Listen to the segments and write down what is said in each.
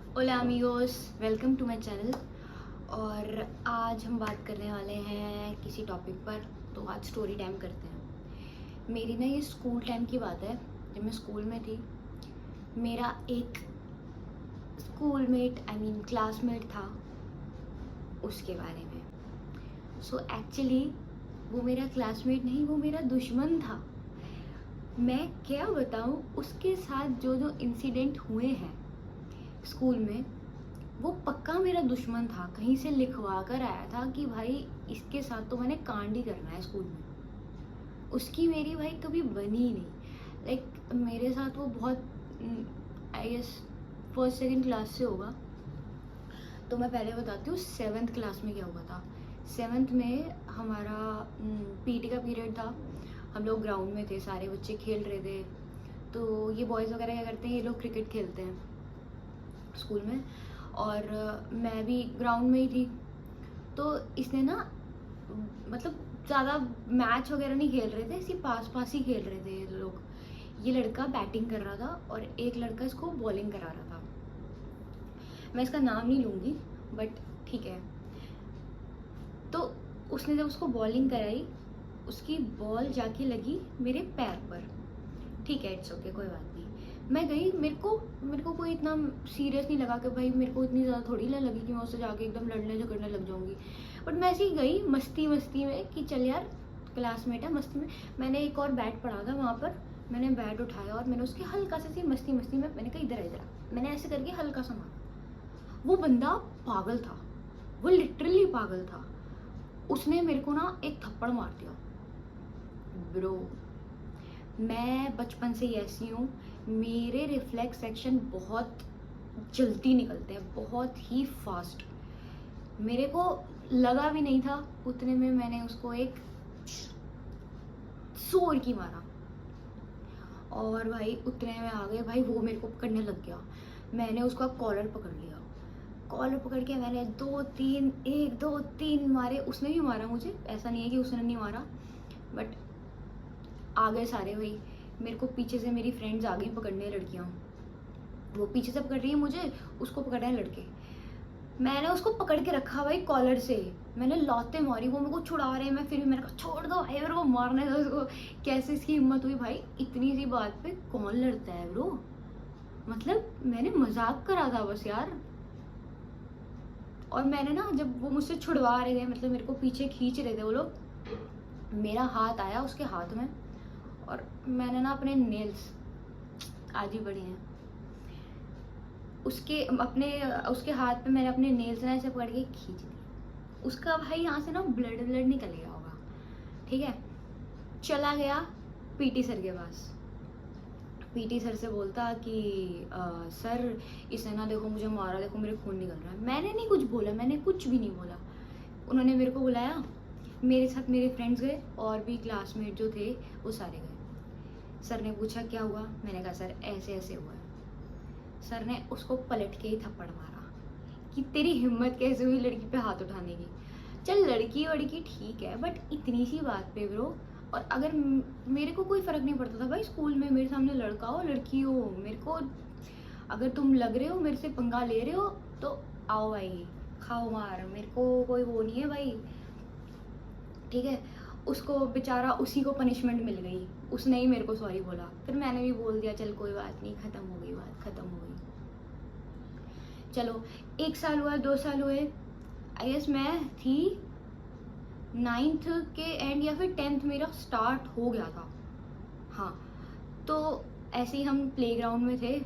होला अमीगोस, welcome to my channel. और आज हम बात करने वाले हैं किसी टॉपिक पर। तो आज स्टोरी टाइम करते हैं। मेरी ना ये स्कूल टाइम की बात है। जब मैं स्कूल में थी, मेरा एक स्कूलमेट क्लासमेट था, उसके बारे में। सो एक्चुअली वो मेरा क्लासमेट नहीं, वो मेरा दुश्मन था। मैं क्या बताऊँ, उसके साथ जो जो इंसिडेंट हुए हैं स्कूल में, वो पक्का मेरा दुश्मन था। कहीं से लिखवा कर आया था कि भाई इसके साथ तो मैंने कांड ही करना है स्कूल में। उसकी मेरी भाई कभी बनी ही नहीं। लाइक मेरे साथ वो बहुत, I guess first second class से होगा। तो मैं पहले बताती हूँ सेवन्थ क्लास में क्या हुआ था। सेवन्थ में हमारा पीटी का पीरियड था। हम लोग ग्राउंड में थे, सारे बच्चे खेल रहे थे। तो ये बॉयज़ वगैरह क्या करते हैं, ये लोग क्रिकेट खेलते हैं स्कूल में। और मैं भी ग्राउंड में ही थी। तो इसने ना, मतलब ज़्यादा मैच वगैरह नहीं खेल रहे थे, इसी पास पास ही खेल रहे थे ये लोग। ये लड़का बैटिंग कर रहा था और एक लड़का इसको बॉलिंग करा रहा था। मैं इसका नाम नहीं लूँगी, बट ठीक है। तो उसने जब उसको बॉलिंग कराई, उसकी बॉल जाके लगी मेरे पैर पर। ठीक है, इट्स ओके, कोई बात नहीं। मैं गई, मेरे को कोई इतना सीरियस नहीं लगा कि भाई मेरे को इतनी ज़्यादा थोड़ी ना लगी कि मैं उससे जाके एकदम लड़ने झगड़ने लग जाऊंगी। बट मैं ऐसे ही गई मस्ती मस्ती में कि चल यार, क्लासमेट है, मस्ती में। मैंने एक और बैट पड़ा था वहाँ पर, मैंने बैट उठाया और मैंने उसके हल्का सा सी मस्ती मस्ती में मैंने कहा इधर इधर, मैंने ऐसे करके हल्का सा मारा। वो बंदा पागल था, वो लिटरली पागल था। उसने मेरे को ना एक थप्पड़ मार दिया। ब्रो, मैं बचपन से ही ऐसी हूँ, मेरे रिफ्लेक्स एक्शन बहुत जल्दी निकलते हैं, बहुत ही फास्ट। मेरे को लगा भी नहीं था, उतने में मैंने उसको एक जोर की मारा। और भाई उतने में आ गए भाई, वो मेरे को पकड़ने लग गया। मैंने उसका कॉलर पकड़ लिया। कॉलर पकड़ के मैंने एक दो तीन मारे। उसने भी मारा मुझे, ऐसा नहीं है कि उसने नहीं मारा, बट आ गए सारे भाई। मेरे को पीछे से मेरी फ्रेंड्स आ गई पकड़ने, लड़कियां। वो पीछे से पकड़ रही है मुझे, उसको पकड़ रहे हैं लड़के। मैंने उसको पकड़ के रखा भाई कॉलर से। मैंने लाते मारी, वो मेरे को छुड़ा रहे हैं, मैं फिर भी मैंने कहा छोड़ दो भाई, मेरे को मारने दो उसको। कैसे इसकी हिम्मत हुई भाई, इतनी सी बात पे कौन लड़ता है ब्रो। मतलब मैंने मजाक करा था बस यार। और मैंने ना, जब वो मुझसे छुड़वा रहे थे, मतलब मेरे को पीछे खींच रहे थे वो लोग, मेरा हाथ आया उसके हाथ में और मैंने ना अपने नेल्स, आज ही बड़े हैं, उसके हाथ पे मैंने अपने नेल्स ना ऐसे पकड़ के खींच दिया। उसका भाई यहाँ से ना ब्लड ब्लड निकल गया होगा। ठीक है, चला गया पीटी सर के पास। पीटी सर से बोलता कि सर इसने ना देखो मुझे मारा, देखो मेरे खून निकल रहा है। मैंने नहीं कुछ बोला, मैंने कुछ भी नहीं बोला। उन्होंने मेरे को बुलाया, मेरे साथ मेरे फ्रेंड्स गए और भी क्लासमेट जो थे वो सारे गए। सर ने पूछा क्या हुआ, मैंने कहा सर ऐसे ऐसे हुआ है। सर ने उसको पलट के ही थप्पड़ मारा कि तेरी हिम्मत कैसे हुई लड़की पे हाथ उठाने की। चल लड़की वड़की ठीक है, बट इतनी सी बात पे ब्रो। और अगर मेरे को कोई फर्क नहीं पड़ता था भाई, स्कूल में मेरे सामने लड़का हो लड़की हो, मेरे को अगर तुम लग रहे हो मेरे से पंगा ले रहे हो तो आओ भाई, खाओ मार, मेरे को कोई वो नहीं है भाई। ठीक है, उसको बेचारा उसी को पनिशमेंट मिल गई, उसने ही मेरे को सॉरी बोला। फिर मैंने भी बोल दिया चल कोई बात नहीं, खत्म हो गई बात, खत्म हो गई। चलो, एक साल हुआ, 2 साल हुए। आई गेस मैं थी नाइन्थ के एंड या फिर टेंथ, मेरा स्टार्ट हो गया था। हाँ, तो ऐसे ही हम प्लेग्राउंड में थे।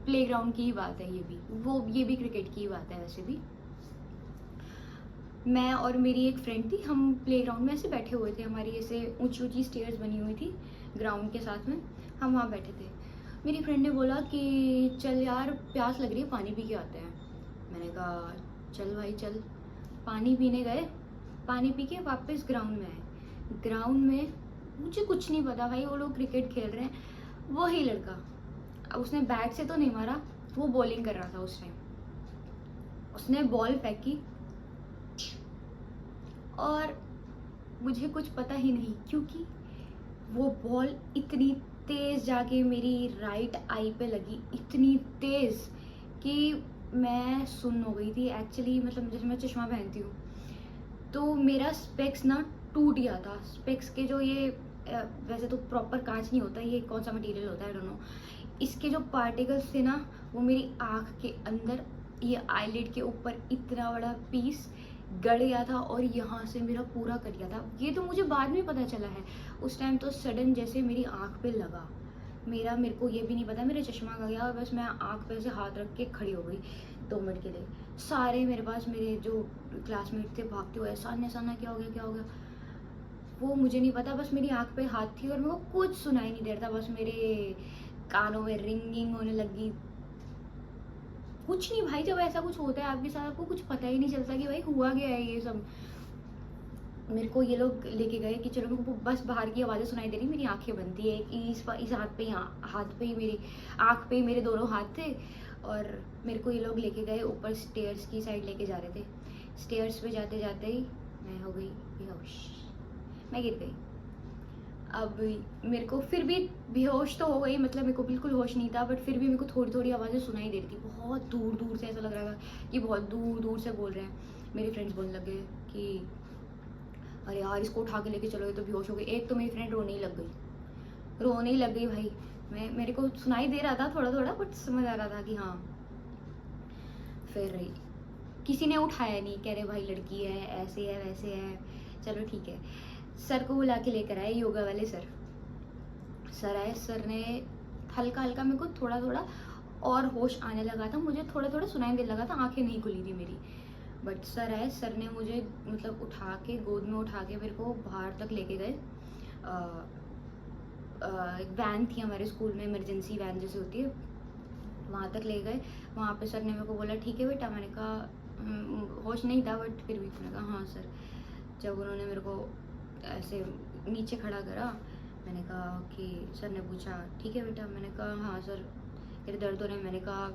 प्लेग्राउंड की ही बात है ये भी क्रिकेट की ही बात है वैसे भी। मैं और मेरी एक फ्रेंड थी, हम प्लेग्राउंड में ऐसे बैठे हुए थे। हमारी ऐसे ऊंची ऊंची स्टेयर्स बनी हुई थी ग्राउंड के साथ में, हम वहाँ बैठे थे। मेरी फ्रेंड ने बोला कि चल यार प्यास लग रही है, पानी पी के आते हैं। मैंने कहा चल भाई चल। पानी पीने गए, पानी पी के वापस ग्राउंड में आए। ग्राउंड में मुझे कुछ नहीं पता भाई, वो लोग क्रिकेट खेल रहे हैं। वही लड़का, अब उसने बैट से तो नहीं मारा, वो बॉलिंग कर रहा था उस टाइम। उसने बॉल फेंकी और मुझे कुछ पता ही नहीं, क्योंकि वो बॉल इतनी तेज जाके मेरी राइट आई पे लगी, इतनी तेज। कि मैं सुन्न हो गई थी एक्चुअली। मतलब जैसे मैं चश्मा पहनती हूँ तो मेरा स्पेक्स ना टूट गया था। स्पेक्स के जो ये वैसे तो प्रॉपर कांच नहीं होता, ये कौन सा मटेरियल होता है आई डोंट नो, इसके जो पार्टिकल्स थे ना वो मेरी आँख के अंदर, ये आईलिड के ऊपर इतना बड़ा पीस गड़ गया था और यहाँ से मेरा पूरा कट गया था। ये तो मुझे बाद में पता चला है, उस टाइम तो सडन जैसे मेरी आँख पे लगा। मेरे को ये भी नहीं पता मेरा चश्मा कहाँ गया, बस मैं आँख पे से हाथ रख के खड़ी हो गई 2 मिनट के लिए। सारे मेरे पास मेरे जो क्लासमेट थे भागते हुए, सान्या सान्या क्या हो गया क्या हो गया, वो मुझे नहीं पता, बस मेरी आँख पे हाथ थी और मेरे को कुछ सुनाई नहीं दे रहा था, बस मेरे कानों में रिंगिंग होने लगी। कुछ नहीं भाई, जब ऐसा कुछ होता है आपके साथ आपको कुछ पता ही नहीं चलता कि भाई हुआ क्या है ये सब। मेरे को ये लोग लेके गए कि चलो, मेरे को बस बाहर की आवाज़ें सुनाई दे रही, मेरी आंखें बनती है, इस हाथ पे, यहाँ हाथ पे ही मेरी आँख पे ही मेरे दोनों हाथ थे। और मेरे को ये लोग लेके गए ऊपर, स्टेयर्स की साइड लेके जा रहे थे। स्टेयर्स पे जाते जाते ही मैं हो गई बेहोश, मैं गिर गई। अब मेरे को फिर भी बेहोश तो हो गई, मतलब मेरे को बिल्कुल होश नहीं था, बट फिर भी मेरे को थोड़ी थोड़ी आवाज़ें सुनाई दे रही थी, बहुत दूर दूर से। ऐसा लग रहा था कि बहुत दूर दूर से बोल रहे हैं। मेरे फ्रेंड्स बोलने लगे कि अरे यार इसको उठा के लेके चलो, ये तो बेहोश हो गई। एक तो मेरी फ्रेंड रोने ही लग गई, रोने ही लग गई भाई। मेरे को सुनाई दे रहा था थोड़ा थोड़ा, बट समझ आ रहा था कि हाँ। फिर किसी ने उठाया नहीं, कह रहे भाई लड़की है, ऐसे है वैसे है, चलो ठीक है। सर को बुला के लेकर आए, योगा वाले सर आए। सर ने हल्का हल्का मेरे को थोड़ा थोड़ा और होश आने लगा था, मुझे थोड़ा थोड़ा सुनाई देने लगा था, आंखें नहीं खुली थी मेरी। बट सर आए, सर ने मुझे मतलब उठा के, गोद में उठा के मेरे को बाहर तक लेके गए। एक वैन थी हमारे स्कूल में, इमरजेंसी वैन जैसे होती है, वहाँ तक ले गए। वहाँ पे सर ने मेरे को बोला ठीक है बेटा। मैंने कहा होश नहीं था बट फिर भी मैंने कहा हाँ सर। जब उन्होंने मेरे को ऐसे नीचे खड़ा करा, मैंने कहा कि सर ने पूछा ठीक है बेटा, मैंने कहा हाँ सर तेरे दर्द हो रहे हैं। मैंने कहा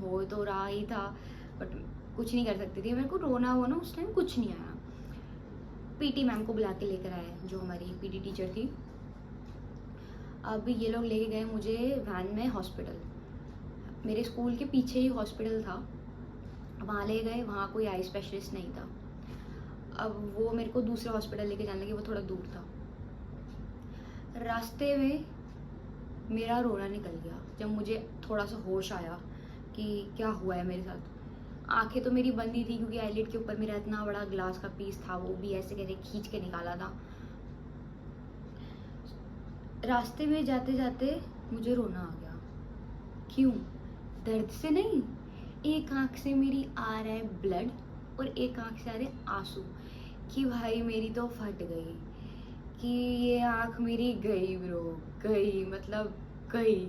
हो तो रहा ही था बट कुछ नहीं कर सकती थी, मेरे को रोना वोना उस टाइम कुछ नहीं आया। पीटी मैम को बुला के लेकर आए, जो हमारी पीटी टीचर थी। अब ये लोग लेके गए मुझे वैन में हॉस्पिटल, मेरे स्कूल के पीछे ही हॉस्पिटल था, वहाँ ले गए। वहाँ कोई आई स्पेशलिस्ट नहीं था। अब वो मेरे को दूसरे हॉस्पिटल लेके जाने लगे, वो थोड़ा दूर था। रास्ते में मेरा रोना निकल गया जब मुझे थोड़ा सा होश आया कि क्या हुआ है मेरे साथ। आंखें तो मेरी बंद ही थी क्योंकि आईलिड के ऊपर मेरा इतना बड़ा ग्लास का पीस था, वो भी ऐसे कैसे खींच के निकाला था। रास्ते में जाते जाते मुझे रोना आ गया। क्यों? दर्द से नहीं, एक आंख से मेरी आ रहा है ब्लड और एक आंख से आ रहे आंसू, कि भाई मेरी तो फट गई, कि ये आंख मेरी गई ब्रो, गई मतलब गई,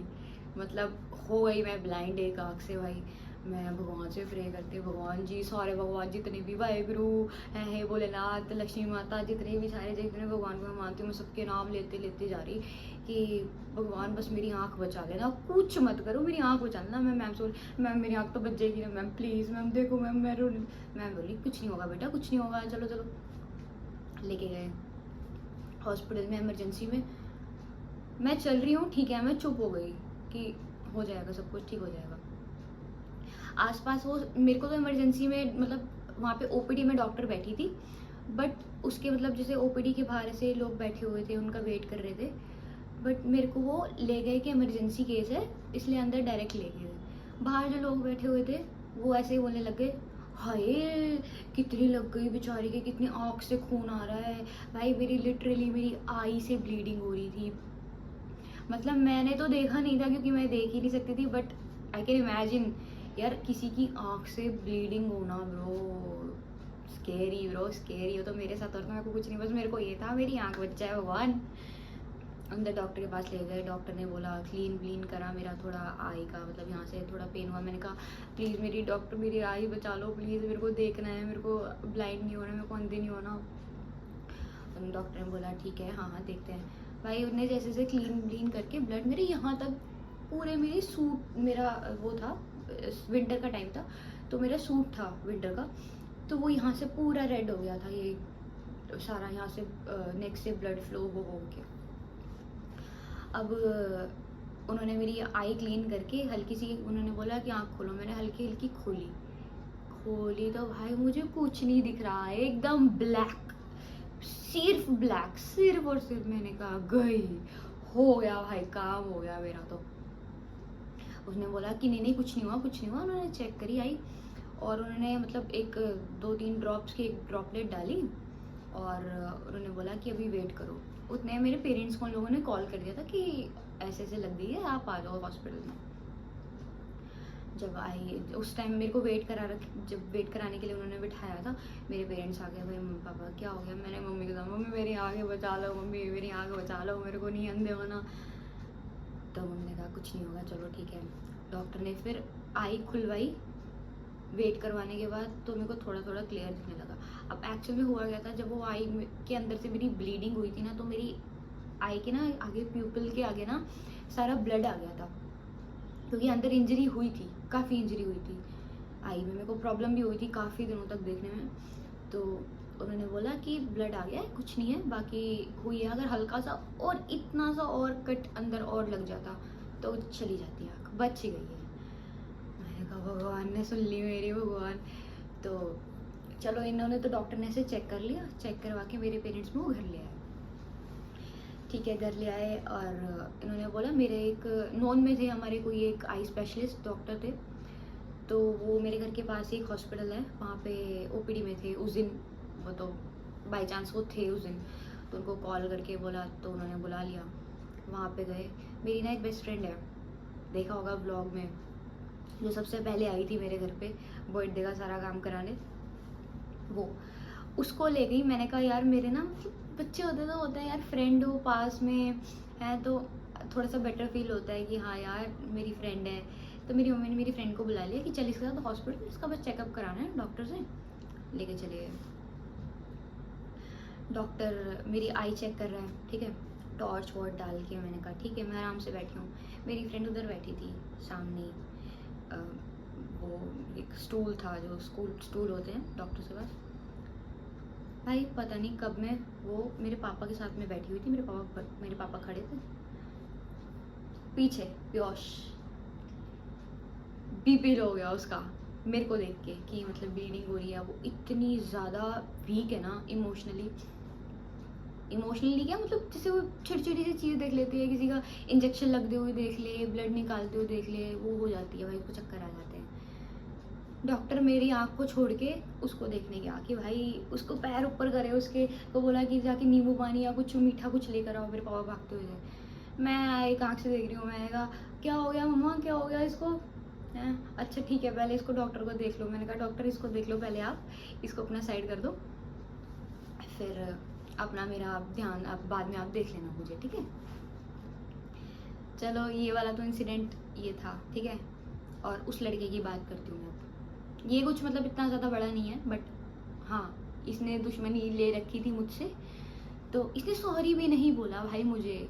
मतलब हो गई मैं ब्लाइंड एक आंख से। भाई मैं भगवान से प्रे करती हूँ, भगवान जी, सारे भगवान जितने भी वाहेगुरु है, भोलेनाथ, लक्ष्मी माता, जितने भी सारे जितने भगवान को मैं मानती हूँ, मैं सबके नाम लेते लेते जा रही कि भगवान बस मेरी आंख बचा लेना, कुछ मत करो, मेरी आंख बचा लेना। मैं मैम से मैम मेरी आंख तो बच जाएगी ना मैम, प्लीज़ मैम देखो मैम, मैम बोली कुछ नहीं होगा बेटा, कुछ नहीं होगा, चलो चलो। लेके गए हॉस्पिटल में, इमरजेंसी में। मैं चल रही हूँ ठीक है, मैं चुप हो गई कि हो जाएगा, सब कुछ ठीक हो जाएगा। आसपास वो मेरे को तो इमरजेंसी में, मतलब वहाँ पे ओपीडी में डॉक्टर बैठी थी, बट उसके मतलब जैसे ओपीडी के बाहर से लोग बैठे हुए थे, उनका वेट कर रहे थे। बट मेरे को वो ले गए कि इमरजेंसी केस है इसलिए अंदर डायरेक्ट ले गए। बाहर जो लोग बैठे हुए थे वो ऐसे ही बोलने लग गए, हाय कितनी लग गई बेचारी के, कितनी आँख से खून आ रहा है। भाई मेरी लिटरली मेरी आई से ब्लीडिंग हो रही थी। मतलब मैंने तो देखा नहीं था क्योंकि मैं देख ही नहीं सकती थी, बट आई कैन इमेजिन यार किसी की आँख से ब्लीडिंग होना ब्रो, स्केरी ब्रो, स्केरी। हो तो मेरे साथ और तो मेरे को कुछ नहीं, बस मेरे को ये था मेरी आँख बच जाए भगवान। अंदर डॉक्टर के पास ले गए, डॉक्टर ने बोला क्लीन करा मेरा थोड़ा आई का, मतलब यहाँ से थोड़ा पेन हुआ। मैंने कहा प्लीज़ मेरी डॉक्टर मेरी आई बचा लो प्लीज़, मेरे को देखना है, मेरे को ब्लाइंड नहीं होना, मेरे को अंधे नहीं होना। डॉक्टर ने बोला ठीक है हाँ हाँ देखते हैं। भाई उन्हें जैसे जैसे क्लीन करके ब्लड मेरे यहाँ तक पूरे, मेरी सूट, मेरा वो था विंटर का टाइम था तो मेरा सूट था विंटर का, तो वो यहाँ से पूरा रेड हो गया था, ये सारा यहाँ से नेक से ब्लड फ्लो हो के। अब उन्होंने मेरी आई क्लीन करके हल्की सी, उन्होंने बोला कि आँख खोलो, मैंने हल्की हल्की खोली। खोली तो भाई मुझे कुछ नहीं दिख रहा है, एकदम ब्लैक, सिर्फ ब्लैक, सिर्फ और सिर्फ। मैंने कहा गई, हो गया भाई, काम हो गया मेरा। तो उसने बोला कि नहीं नहीं कुछ नहीं हुआ, कुछ नहीं हुआ। उन्होंने चेक करी आई और उन्होंने मतलब एक 2-3 ड्रॉप्स की एक ड्रॉपलेट डाली और उन्होंने बोला कि अभी वेट करो। उतने मेरे पेरेंट्स को उन लोगों ने कॉल कर दिया था कि ऐसे ऐसे लग गई है, आप आ जाओ हॉस्पिटल में। जब आई उस टाइम मेरे को जब वेट कराने के लिए उन्होंने बिठाया था, मेरे पेरेंट्स आ गए, भाई मम्मी पापा क्या हो गया। मैंने मम्मी को कहा मम्मी मेरी आगे बचा लो, मम्मी मेरी आगे बचा लो, मेरे को नहीं अंधे होना। तो मम्मी ने कहा कुछ नहीं होगा, चलो ठीक है। डॉक्टर ने फिर आई खुलवाई, वेट करवाने के बाद तो मेरे को थोड़ा थोड़ा क्लियर दिखने लगा। अब एक्चुअल में हुआ क्या था, जब वो आई के अंदर से मेरी ब्लीडिंग हुई थी ना, तो मेरी आई के ना आगे, प्यूपिल के आगे ना सारा ब्लड आ गया था, क्योंकि अंदर इंजरी हुई थी, काफ़ी इंजरी हुई थी आई में। मेरे को प्रॉब्लम भी हुई थी काफ़ी दिनों तक देखने में। तो उन्होंने बोला कि ब्लड आ गया है, कुछ नहीं है, बाकी हुई है, अगर हल्का सा और इतना सा और कट अंदर और लग जाता तो चली जाती आँख, बच ही गई है। मैंने कहा भगवान ने सुन ली मेरी, भगवान। तो चलो, इन्होंने तो डॉक्टर ने ऐसे चेक कर लिया, चेक करवा के मेरे पेरेंट्स में वो घर ले आए। ठीक है, घर ले आए और इन्होंने बोला, मेरे एक नॉन में थे हमारे कोई एक आई स्पेशलिस्ट डॉक्टर थे, तो वो मेरे घर के पास ही एक हॉस्पिटल है, वहाँ पे ओपीडी में थे उस दिन। वो तो बाई चांस वो थे उस दिन, तो उनको कॉल करके बोला, तो उन्होंने बुला लिया। वहाँ पे गए। मेरी ना एक बेस्ट फ्रेंड है, देखा होगा ब्लॉग में, जो सबसे पहले आई थी मेरे घर पे बर्थडे का सारा काम कराने, वो उसको ले गई। मैंने कहा यार मेरे ना बच्चे होते तो होता है यार, फ्रेंड हो पास में है तो थोड़ा सा बेटर फील होता है कि हाँ यार मेरी फ्रेंड है। तो मेरी मम्मी ने मेरी फ्रेंड को बुला लिया कि चल इसके साथ हॉस्पिटल, इसका बस चेकअप कराना है डॉक्टर से। लेके चले गए। डॉक्टर मेरी आई चेक कर रहा है, ठीक है, टॉर्च वॉर्च डाल के। मैंने कहा ठीक है, मैं आराम से बैठी हूँ। मेरी फ्रेंड उधर बैठी थी सामने, वो एक स्टूल था, जो स्टूल होते हैं डॉक्टर के पास। भाई पता नहीं कब मैं वो मेरे पापा के साथ में बैठी हुई थी, मेरे पापा खड़े थे पीछे, बेहोश, बीपी लो हो गया उसका मेरे को देख के कि मतलब ब्लीडिंग हो रही है। वो इतनी ज़्यादा वीक है ना इमोशनली क्या मतलब, जैसे वो छोटी छोटी सी चीज़ देख लेती है, किसी का इंजेक्शन लगते हुए देख ले, ब्लड निकालते हुए देख ले, वो हो जाती है भाई, उसको चक्कर आ जाते हैं। डॉक्टर मेरी आँख को छोड़ के उसको देखने गया कि भाई उसको पैर ऊपर करे, उसके को बोला कि जाके नींबू पानी या कुछ मीठा कुछ लेकर आओ। मेरे पापा भागते हुए गए। मैं एक आँख से देख रही हूँ, मैंने कहा क्या हो गया मम्मा, क्या हो गया इसको है। अच्छा ठीक है, पहले इसको डॉक्टर को देख लो। मैंने कहा डॉक्टर इसको देख लो पहले, आप इसको अपना साइड कर दो, फिर अपना मेरा ध्यान आप बाद में आप देख लेना मुझे, ठीक है। चलो ये वाला तो इंसिडेंट ये था, ठीक है। और उस लड़के की बात करती हूँ मैं अब। ये कुछ मतलब इतना ज़्यादा बड़ा नहीं है, बट हाँ इसने दुश्मनी ले रखी थी मुझसे, तो इसने सॉरी भी नहीं बोला भाई मुझे।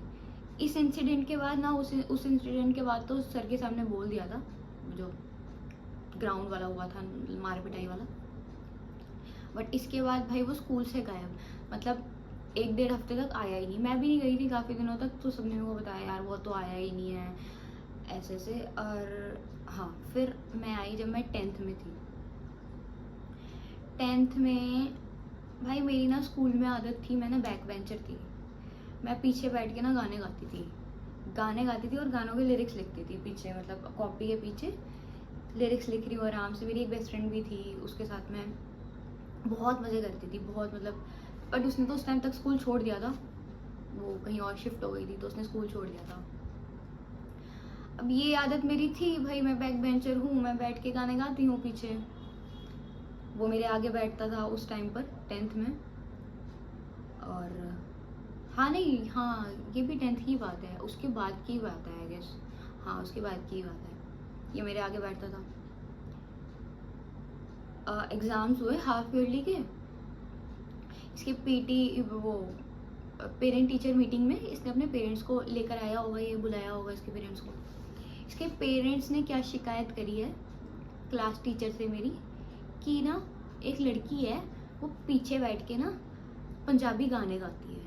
इस इंसिडेंट के बाद ना, उस इंसिडेंट के बाद तो सर के सामने बोल दिया था, जो ग्राउंड वाला हुआ था मार पिटाई वाला। बट इसके बाद भाई वो स्कूल से गायब, मतलब 1-1.5 हफ्ते तक आया ही नहीं। मैं भी नहीं गई थी काफ़ी दिनों तक, तो सबने मेरे को बताया यार वो तो आया ही नहीं है ऐसे से। और हाँ फिर मैं आई जब मैं 10th में थी। 10th में भाई मेरी ना स्कूल में आदत थी, मैं ना बैक बेंचर थी, मैं पीछे बैठ के ना गाने गाती थी और गानों के लिरिक्स लिखती थी पीछे, मतलब कॉपी के पीछे लिरिक्स लिख रही हूँ आराम से। मेरी एक बेस्ट फ्रेंड भी थी, उसके साथ में बहुत मज़े करती थी, बहुत मतलब। बट उसने तो उस टाइम तक स्कूल छोड़ दिया था, वो कहीं और शिफ्ट हो गई थी, तो उसने स्कूल छोड़ दिया था। अब ये आदत मेरी थी भाई, मैं बैक बेंचर हूँ, मैं बैठ के गाने गाती हूँ पीछे। वो मेरे आगे बैठता था उस टाइम पर 10th में। और हाँ नहीं, हाँ ये भी 10th की बात है, उसके बाद की बात है आई गेस। हाँ उसके बाद की बात है, ये मेरे आगे बैठता था। एग्ज़ाम्स हुए हाफ ईयरली के, इसके पीटी वो पेरेंट टीचर मीटिंग में इसने अपने पेरेंट्स को लेकर आया होगा, ये बुलाया होगा इसके पेरेंट्स को। इसके पेरेंट्स ने क्या शिकायत करी है क्लास टीचर से मेरी, कि ना एक लड़की है वो पीछे बैठ के ना पंजाबी गाने गाती है।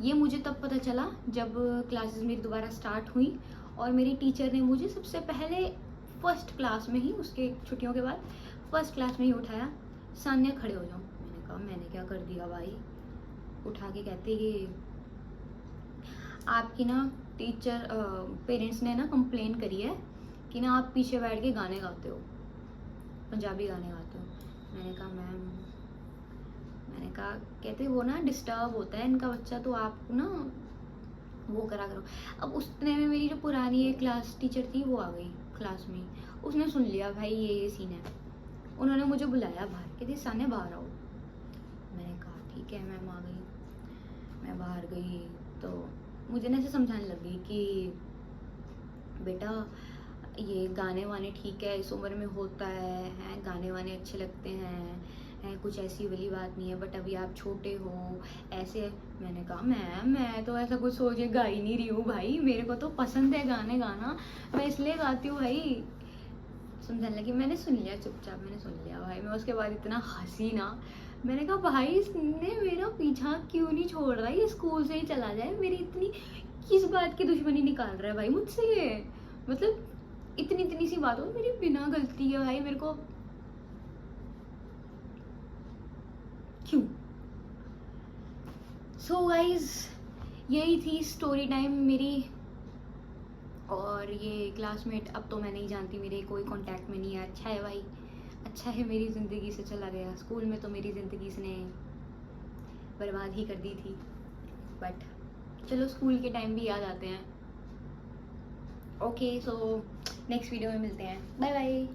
ये मुझे तब पता चला जब क्लासेस मेरी दोबारा स्टार्ट हुई और मेरी टीचर ने मुझे सबसे पहले फर्स्ट क्लास में ही, उसके छुट्टियों के बाद फर्स्ट क्लास में ही उठाया, सान्या खड़े हो जाओ। मैंने कहा मैंने क्या कर दिया भाई? उठा के कहते कि आपकी ना टीचर पेरेंट्स ने ना कंप्लेन करी है कि ना आप पीछे बैठ के गाने गाते हो, पंजाबी गाने गाते हो। मैंने कहा मैम, मैंने कहा, कहते वो ना डिस्टर्ब होता है इनका बच्चा, तो आप ना वो करा करो। अब उसने में मेरी जो पुरानी एक क्लास टीचर थी वो आ गई क्लास में, उसने सुन लिया भाई ये सीन है। उन्होंने मुझे बुलाया बाहर, कहते सान्या बाहर आओ। मैंने कहा ठीक है मैम, आ गई। मैं बाहर गई तो मुझे ना ऐसे समझाने लगी कि बेटा ये गाने वाने ठीक है, इस उम्र में होता है गाने वाने अच्छे लगते हैं, कुछ ऐसी वाली बात नहीं है, बट अभी आप छोटे हो ऐसे। मैंने कहा मैम मैं तो ऐसा कुछ सोच के गा ही नहीं रही हूँ भाई, मेरे को तो पसंद है गाने गाना, मैं इसलिए गाती हूँ भाई। समझाने लगी। मैंने सुन लिया चुपचाप, मैंने सुन लिया भाई। मैं उसके बाद इतना हंसी ना, मैंने कहा भाई इसने मेरा पीछा क्यों नहीं छोड़ रहा, ये स्कूल से ही चला जाए, मेरी इतनी किस बात की दुश्मनी निकाल रहा है भाई मुझसे ये, मतलब इतनी इतनी सी बात हो, मेरी बिना गलती है भाई, मेरे को क्यों? सो गाइज यही थी स्टोरी टाइम मेरी। और ये क्लासमेट अब तो मैं नहीं जानती, मेरे कोई कांटेक्ट में नहीं है। अच्छा है भाई, अच्छा है मेरी ज़िंदगी से चला गया। स्कूल में तो मेरी ज़िंदगी इसने बर्बाद ही कर दी थी, बट चलो स्कूल के टाइम भी याद आते हैं। ओके सो नेक्स्ट वीडियो में मिलते हैं, बाय बाय।